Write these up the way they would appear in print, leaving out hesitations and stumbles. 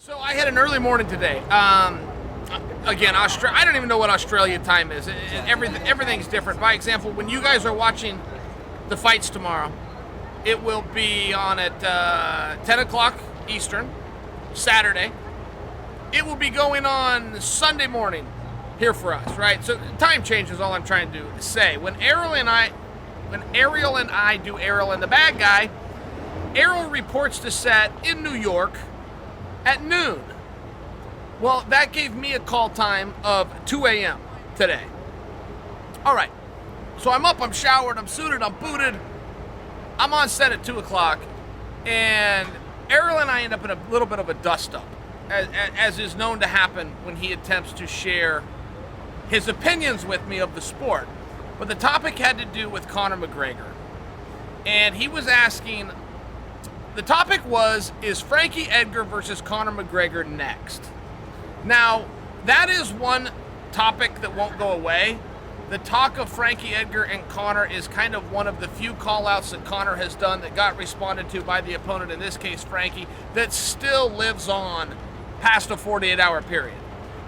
So I had an early morning today. Again, I don't even know what Australia time is. Everything's different. By example, when you guys are watching the fights tomorrow, it will be on at 10 o'clock Eastern, Saturday. It will be going on Sunday morning here for us, right? So time change is all I'm trying to say. When Ariel and I do Ariel and the Bad Guy, Ariel reports to set in New York at noon. Well, that gave me a call time of 2 a.m. today. All right. So I'm up, I'm showered, I'm suited, I'm booted. I'm on set at 2 o'clock. And Ariel and I end up in a little bit of a dust-up, as is known to happen when he attempts to share his opinions with me of the sport. But the topic had to do with Conor McGregor. And he was asking, the topic was, is Frankie Edgar versus Conor McGregor next? Now, that is one topic that won't go away. The talk of Frankie Edgar and Conor is kind of one of the few call-outs that Conor has done that got responded to by the opponent, in this case Frankie, that still lives on past a 48-hour period.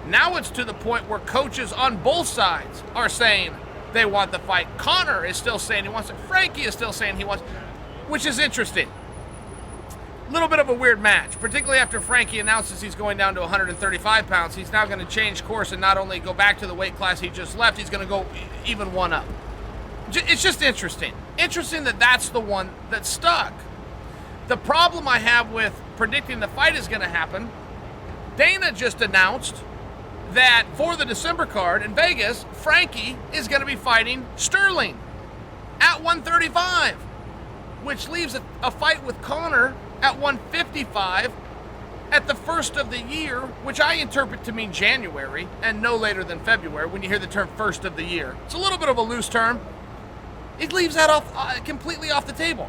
Now it's to the point where coaches on both sides are saying they want the fight. Conor is still saying he wants it. Frankie is still saying he wants it, which is interesting. A little bit of a weird match, particularly after Frankie announces he's going down to 135 pounds. He's now going to change course and not only go back to the weight class he just left, he's going to go even one up. It's just interesting. Interesting that that's the one that stuck. The problem I have with predicting the fight is going to happen, Dana just announced that for the December card in Vegas, Frankie is going to be fighting Sterling at 135, which leaves a fight with Conor at 155 at the first of the year, which I interpret to mean January and no later than February when you hear the term first of the year. It's a little bit of a loose term. It leaves that completely off the table.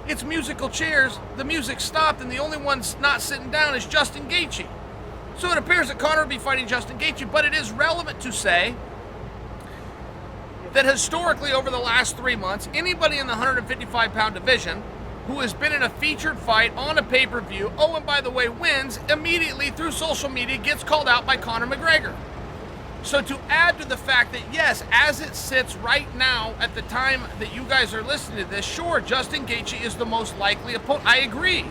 It's musical chairs, the music stopped, and the only one not sitting down is Justin Gaethje. So it appears that Conor will be fighting Justin Gaethje, but it is relevant to say that historically over the last 3 months, anybody in the 155-pound division who has been in a featured fight on a pay-per-view, oh, and by the way, wins, immediately through social media gets called out by Conor McGregor. So to add to the fact that, yes, as it sits right now at the time that you guys are listening to this, sure, Justin Gaethje is the most likely opponent. I agree.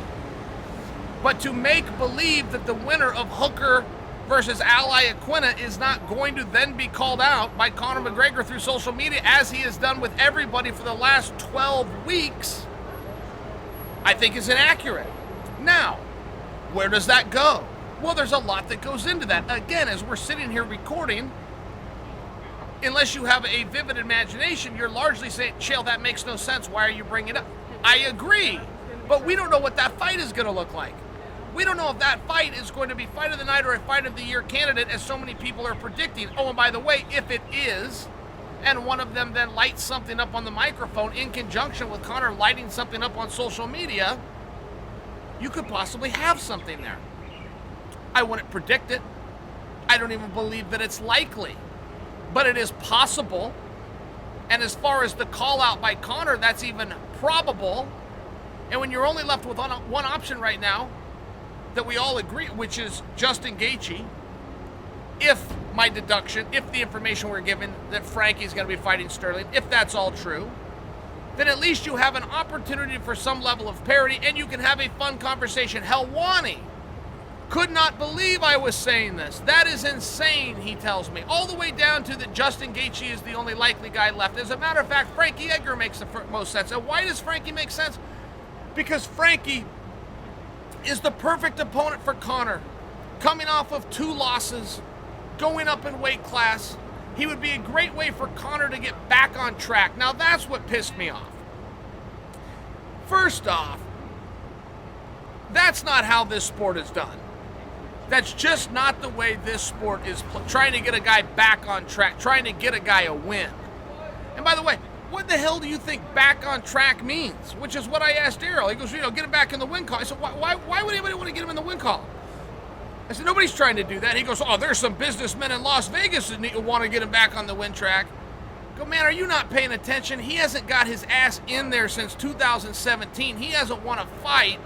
But to make believe that the winner of Hooker versus Ally Aquina is not going to then be called out by Conor McGregor through social media, as he has done with everybody for the last 12 weeks, I think is inaccurate. Now, where does that go? Well, there's a lot that goes into that. Again, as we're sitting here recording, unless you have a vivid imagination, you're largely saying, Chael, that makes no sense. Why are you bringing it up? I agree, but we don't know what that fight is going to look like. We don't know if that fight is going to be fight of the night or a fight of the year candidate, as so many people are predicting. Oh, and by the way, if it is, and one of them then lights something up on the microphone in conjunction with Conor lighting something up on social media, you could possibly have something there. I wouldn't predict it. I don't even believe that it's likely. But it is possible. And as far as the call out by Conor, that's even probable. And when you're only left with one option right now that we all agree, which is Justin Gaethje, if my deduction, if the information we're given that Frankie's going to be fighting Sterling, if that's all true, then at least you have an opportunity for some level of parity and you can have a fun conversation. Helwani could not believe I was saying this. That is insane, he tells me. All the way down to that Justin Gaethje is the only likely guy left. As a matter of fact, Frankie Edgar makes the most sense. And why does Frankie make sense? Because Frankie is the perfect opponent for Conor. Coming off of 2 losses, going up in weight class, he would be a great way for Conor to get back on track. Now that's what pissed me off. First off, that's not how this sport is done. That's just not the way this sport is trying to get a guy back on track, trying to get a guy a win. And by the way, what the hell do you think back on track means? Which is what I asked Ariel. He goes, get him back in the win column. I said, why would anybody want to get him in the win column? I said, nobody's trying to do that. He goes, oh, there's some businessmen in Las Vegas that want to get him back on the win track. I go, man, are you not paying attention? He hasn't got his ass in there since 2017. He hasn't won a fight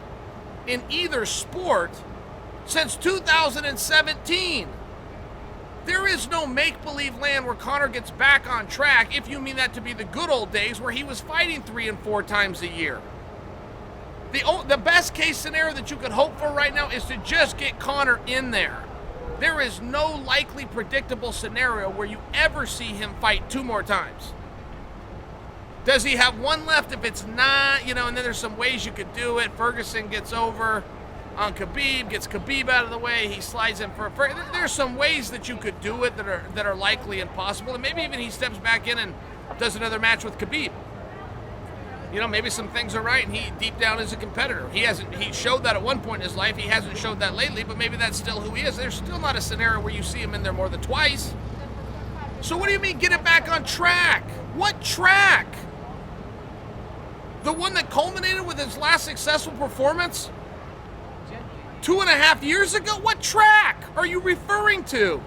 in either sport since 2017. There is no make-believe land where Conor gets back on track, if you mean that to be the good old days where he was fighting 3 and 4 times a year. The best case scenario that you could hope for right now is to just get Conor in there. There is no likely predictable scenario where you ever see him fight 2 more times. Does he have 1 left? If it's not, and then there's some ways you could do it. Ferguson gets over on Khabib, gets Khabib out of the way, he slides in for there's some ways that you could do it that are likely and possible, and maybe even he steps back in and does another match with Khabib. Maybe some things are right and he deep down is a competitor. He showed that at one point in his life. He hasn't showed that lately, but maybe that's still who he is. There's still not a scenario where you see him in there more than twice. So what do you mean get it back on track? What track? The one that culminated with his last successful performance 2.5 years ago? What track are you referring to?